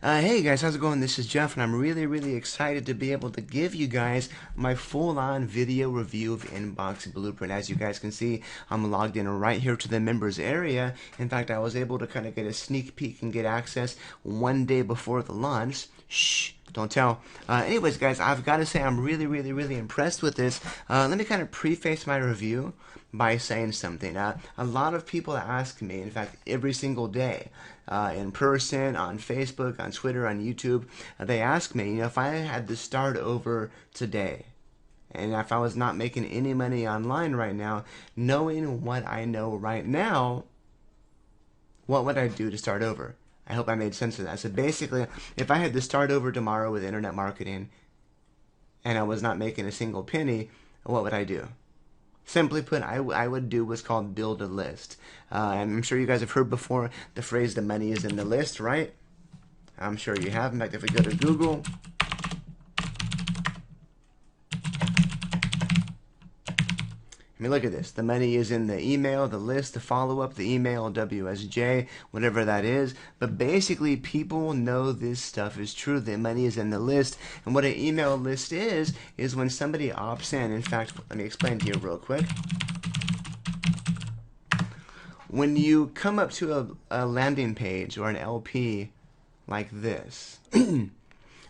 Hey guys, how's it going? This is Jeff, and I'm really excited to be able to give you guys my full-on video review of Inbox Blueprint. As you guys can see, I'm logged in right here to the members area. In fact, I was able to kind of get a sneak peek and get access one day before the launch. Shh, don't tell. Anyways, guys, I've got to say I'm really impressed with this. Let me kind of preface my review by saying something. A lot of people ask me, in fact, every single day, in person, on Facebook, on Twitter, on YouTube, they ask me, if I had to start over today, and if I was not making any money online right now, knowing what I know right now, what would I do to start over? I hope I made sense of that. So basically, if I had to start over tomorrow with internet marketing, and I was not making a single penny, what would I do? Simply put, I would do what's called build a list. And I'm sure you guys have heard before the phrase, the money is in the list, right? I'm sure you have. In fact, if we go to Google, I mean, look at this. The money is in the email, the list, the follow-up, the email, WSJ, whatever that is. But basically, people know this stuff is true. The money is in the list. And what an email list is when somebody opts in. In fact, let me explain to you real quick. When you come up to a landing page or an LP like this,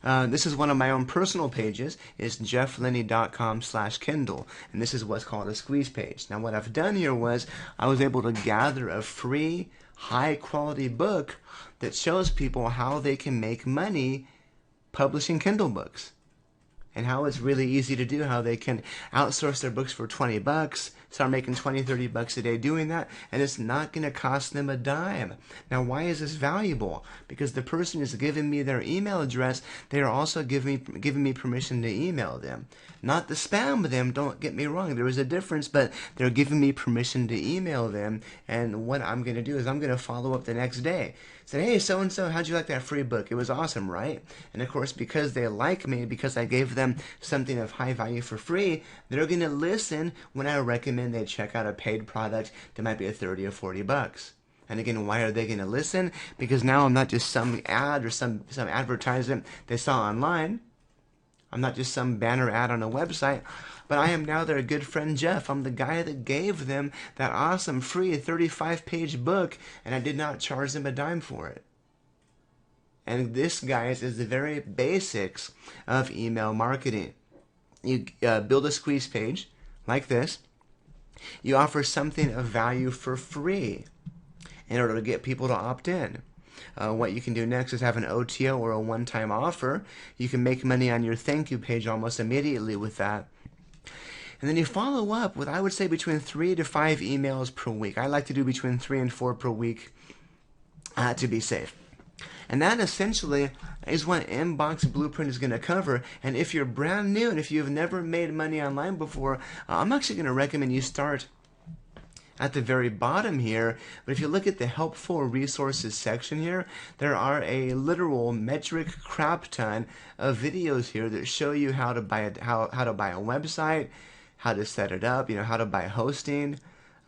this is one of my own personal pages. It's jefflinney.com/Kindle, and this is what's called a squeeze page. Now, what I've done here was I was able to gather a free, high-quality book that shows people how they can make money publishing Kindle books, and how it's really easy to do, how they can outsource their books for 20 bucks, start making 20, 30 bucks a day doing that, and it's not going to cost them a dime. Now, why is this valuable? Because the person is giving me their email address, they are also giving me permission to email them. Not to spam them, don't get me wrong, there is a difference, but they're giving me permission to email them, and what I'm going to do is I'm going to follow up the next day. Say, hey, so-and-so, how'd you like that free book? It was awesome, right? And of course, because they like me, because I gave them something of high value for free, they're going to listen when I recommend they check out a paid product that might be a 30 or 40 bucks. And again, why are they going to listen? Because now I'm not just some ad or some advertisement they saw online. I'm not just some banner ad on a website, but I am now their good friend Jeff. I'm the guy that gave them that awesome free 35-page book, and I did not charge them a dime for it. And this, guys, is the very basics of email marketing. You build a squeeze page like this. You offer something of value for free in order to get people to opt in. What you can do next is have an OTO or a one-time offer. You can make money on your thank you page almost immediately with that. And then you follow up with, I would say, between 3 to 5 emails per week. I like to do between 3 and 4 per week to be safe. And that essentially is what Inbox Blueprint is going to cover. And if you're brand new and if you've never made money online before, I'm actually going to recommend you start at the very bottom here. But if you look at the helpful resources section here, there are a literal metric crap ton of videos here that show you how to buy how to buy a website, how to set it up, how to buy hosting.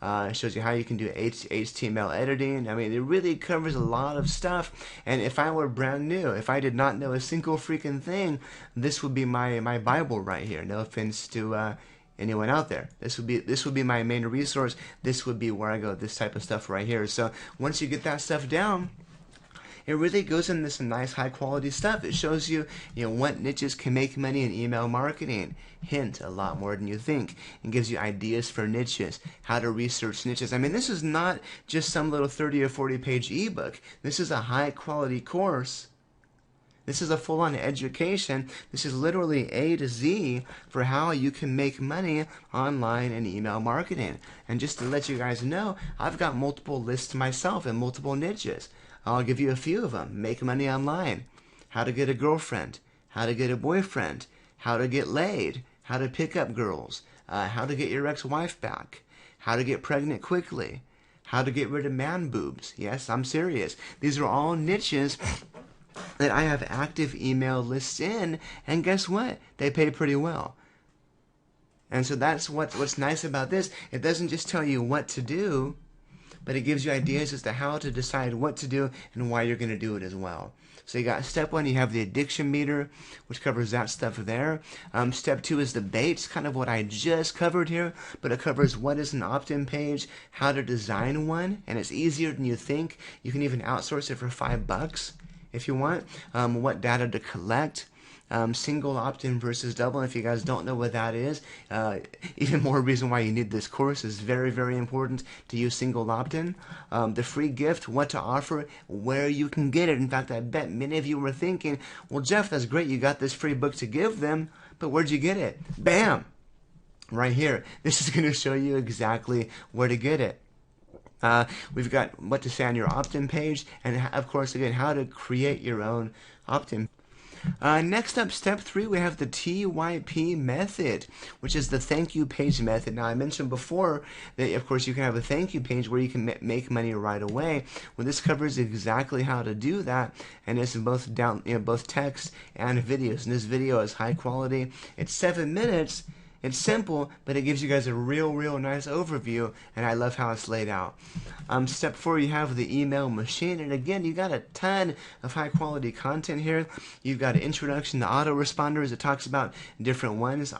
It shows you how you can do HTML editing. I mean, it really covers a lot of stuff. And if I were brand new, if I did not know a single freaking thing, this would be my Bible right here. No offense to anyone out there. This would be my main resource. This would be where I go. This type of stuff right here. So once you get that stuff down, it really goes into some nice high quality stuff. It shows you, what niches can make money in email marketing. Hint, a lot more than you think. It gives you ideas for niches, how to research niches. I mean, this is not just some little 30 or 40 page ebook. This is a high quality course. This is a full-on education. This is literally A to Z for how you can make money online in email marketing. And just to let you guys know, I've got multiple lists myself and multiple niches. I'll give you a few of them. Make money online, how to get a girlfriend, how to get a boyfriend, how to get laid, how to pick up girls, how to get your ex-wife back, how to get pregnant quickly, how to get rid of man boobs. Yes, I'm serious. These are all niches that I have active email lists in, and guess what? They pay pretty well. And so that's what's nice about this. It doesn't just tell you what to do, but it gives you ideas as to how to decide what to do and why you're going to do it as well. So you got step 1, you have the addiction meter, which covers that stuff there. Step 2 is the baits, kind of what I just covered here, but it covers what is an opt-in page, how to design one, and it's easier than you think. You can even outsource it for $5 if you want. What data to collect. Single opt-in versus double. If you guys don't know what that is, even more reason why you need this course. Is very, very important to use single opt-in. The free gift, what to offer, where you can get it. In fact, I bet many of you were thinking, well, Jeff, that's great. You got this free book to give them, but where'd you get it? Bam! Right here. This is going to show you exactly where to get it. We've got what to say on your opt-in page, and of course, again, how to create your own opt-in. Next up, step 3, we have the TYP method, which is the thank you page method. Now, I mentioned before that, of course, you can have a thank you page where you can make money right away. Well, this covers exactly how to do that, and it's both both text and videos. And this video is high quality. It's 7 minutes. It's simple, but it gives you guys a real nice overview, and I love how it's laid out. Step 4, you have the email machine, and again, you got a ton of high quality content here. You've got an introduction to autoresponders. It talks about different ones,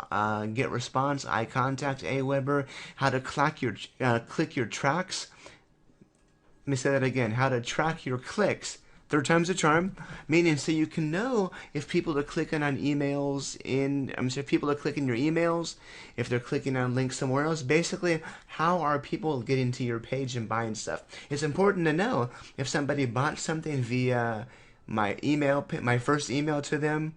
get response, eye contact, Aweber, how to click your tracks. Let me say that again, how to track your clicks. 3rd time's a charm, meaning so you can know if people are clicking on emails if people are clicking your emails, if they're clicking on links somewhere else. Basically, how are people getting to your page and buying stuff? It's important to know if somebody bought something via my email, my first email to them,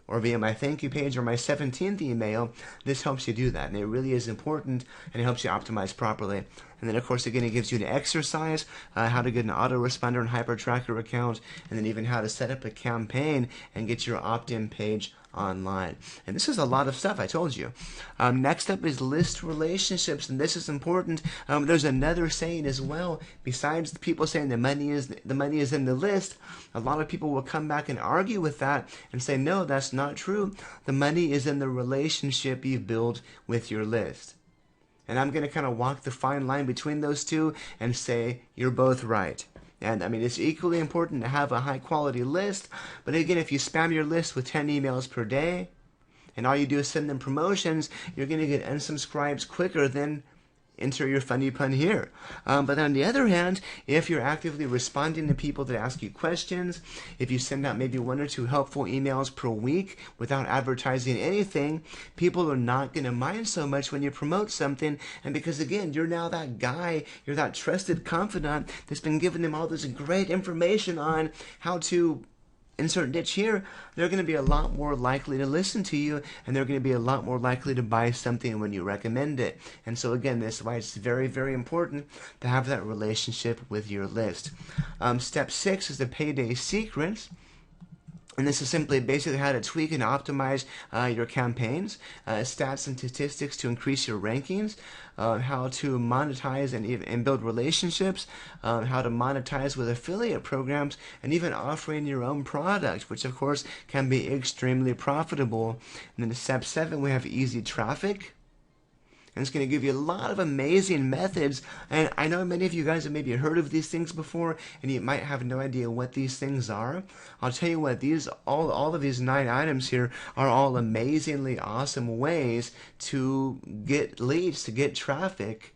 or via my thank you page or my 17th email. This helps you do that, and it really is important, and it helps you optimize properly. And then, of course, again, it gives you an exercise, how to get an autoresponder and hypertracker account, and then even how to set up a campaign and get your opt-in page online. And this is a lot of stuff, I told you. Next up is list relationships, and this is important. There's another saying as well. Besides the people saying the money is in the list, a lot of people will come back and argue with that and say, no, that's not true. The money is in the relationship you build with your list. And I'm going to kind of walk the fine line between those two and say you're both right. And I mean, it's equally important to have a high quality list. But again, if you spam your list with 10 emails per day and all you do is send them promotions, you're going to get unsubscribes quicker than enter your funny pun here. But on the other hand, if you're actively responding to people that ask you questions, if you send out maybe 1 or 2 helpful emails per week without advertising anything, people are not going to mind so much when you promote something. And because, again, you're now that guy, you're that trusted confidant that's been giving them all this great information on how to insert niche here, they're going to be a lot more likely to listen to you, and they're going to be a lot more likely to buy something when you recommend it. And so again, this is why it's very, very important to have that relationship with your list. Step 6 is the payday secrets. And this is simply basically how to tweak and optimize your campaigns, stats and statistics to increase your rankings, how to monetize and build relationships, how to monetize with affiliate programs, and even offering your own product, which of course can be extremely profitable. And then in step 7, we have easy traffic. And it's going to give you a lot of amazing methods. And I know many of you guys have maybe heard of these things before, and you might have no idea what these things are. I'll tell you what, all of these 9 items here are all amazingly awesome ways to get leads, to get traffic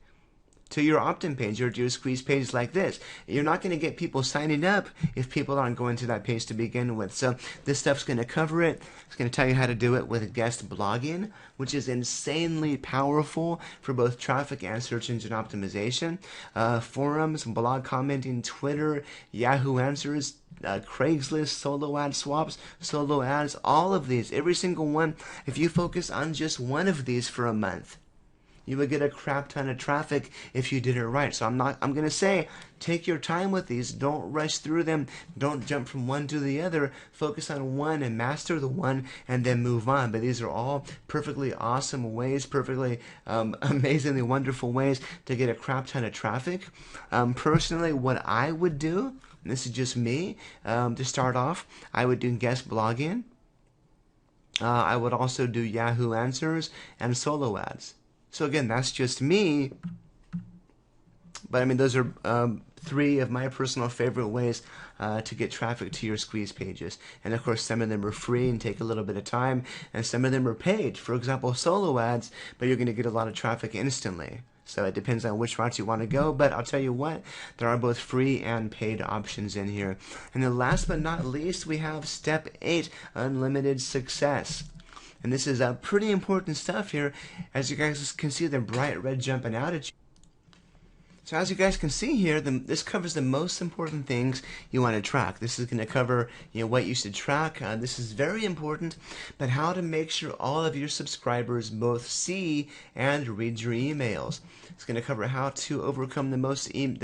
to your opt-in page or to your squeeze page like this. You're not going to get people signing up if people aren't going to that page to begin with. So this stuff's going to cover it. It's going to tell you how to do it with guest blogging, which is insanely powerful for both traffic and search engine optimization. Forums, blog commenting, Twitter, Yahoo Answers, Craigslist, solo ad swaps, solo ads, all of these, every single one. If you focus on just one of these for a month, you would get a crap ton of traffic if you did it right. So I'm going to say, take your time with these. Don't rush through them. Don't jump from one to the other. Focus on one and master the one and then move on. But these are all perfectly awesome ways, perfectly amazingly wonderful ways to get a crap ton of traffic. Personally, what I would do, and this is just me, to start off, I would do guest blogging. I would also do Yahoo Answers and solo ads. So again, that's just me. But I mean, those are 3 of my personal favorite ways to get traffic to your squeeze pages. And of course, some of them are free and take a little bit of time, and some of them are paid. For example, solo ads, but you're going to get a lot of traffic instantly. So it depends on which route you want to go, but I'll tell you what, there are both free and paid options in here. And then last but not least, we have step 8, unlimited success. And this is pretty important stuff here. As you guys can see, the bright red jumping out at you. So as you guys can see here, this covers the most important things you want to track. This is going to cover, what you should track. This is very important, but how to make sure all of your subscribers both see and read your emails. It's going to cover how to overcome the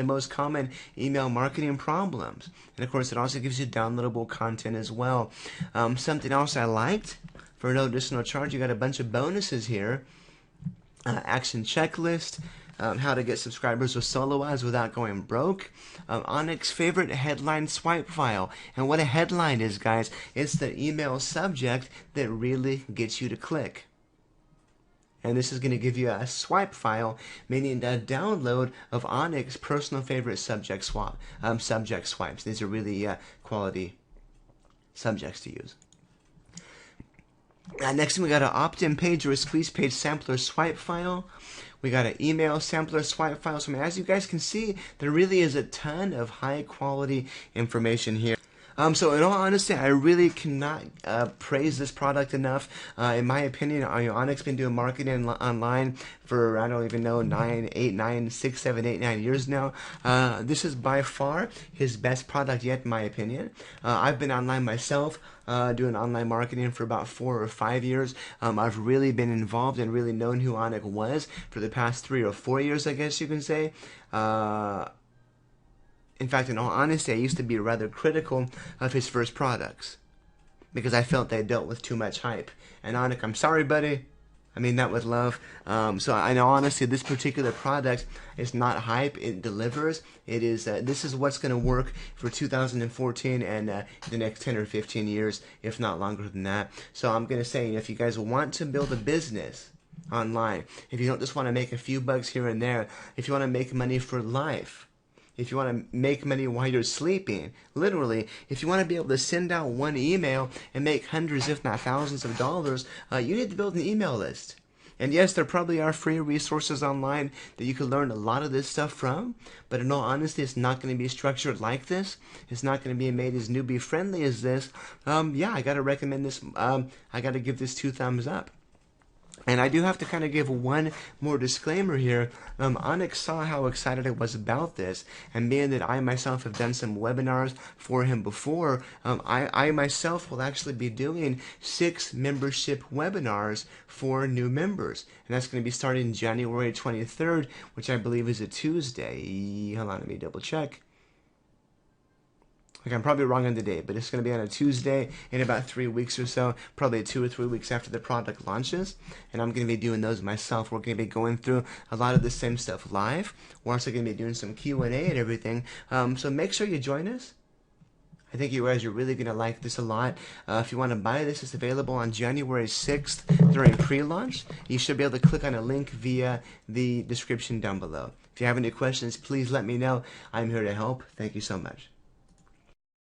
most common email marketing problems, and of course, it also gives you downloadable content as well. Something else I liked, for no additional charge, you got a bunch of bonuses here. Action checklist. How to get subscribers with solo ads without going broke. Anik's favorite headline swipe file. And what a headline is, guys, it's the email subject that really gets you to click. And this is going to give you a swipe file, meaning a download of Anik's personal favorite subject swipes. These are really quality subjects to use. Next we got an opt-in page or a Squeezepage sampler swipe file. We got an email sampler swipe file. So as you guys can see, there really is a ton of high quality information here. So in all honesty, I really cannot praise this product enough. In my opinion, Anik's been doing marketing online for, I don't even know, 6, 7, 8, 9 years now. This is by far his best product yet, in my opinion. I've been online myself, doing online marketing for about 4 or 5 years. I've really been involved and really known who Anik was for the past 3 or 4 years, I guess you can say. In fact, in all honesty, I used to be rather critical of his first products because I felt they dealt with too much hype. And Anik, I'm sorry, buddy. I mean that with love. So I know, honestly, this particular product is not hype. It delivers. It is. This is what's going to work for 2014 and the next 10 or 15 years, if not longer than that. So I'm going to say, if you guys want to build a business online, if you don't just want to make a few bucks here and there, if you want to make money for life, if you want to make money while you're sleeping, literally, if you want to be able to send out one email and make hundreds, if not thousands of dollars, you need to build an email list. And yes, there probably are free resources online that you can learn a lot of this stuff from, but in all honesty, it's not going to be structured like this. It's not going to be made as newbie friendly as this. Yeah, I got to recommend this. I got to give this 2 thumbs up. And I do have to kind of give one more disclaimer here. Anik saw how excited I was about this, and being that I myself have done some webinars for him before, I myself will actually be doing 6 membership webinars for new members. And that's going to be starting January 23rd, which I believe is a Tuesday. Hold on, let me double check. Okay, I'm probably wrong on the date, but it's going to be on a Tuesday in about 3 weeks or so, probably 2 or 3 weeks after the product launches. And I'm going to be doing those myself. We're going to be going through a lot of the same stuff live. We're also going to be doing some Q&A and everything. So make sure you join us. I think you guys are really going to like this a lot. If you want to buy this, it's available on January 6th during pre-launch. You should be able to click on a link via the description down below. If you have any questions, please let me know. I'm here to help. Thank you so much.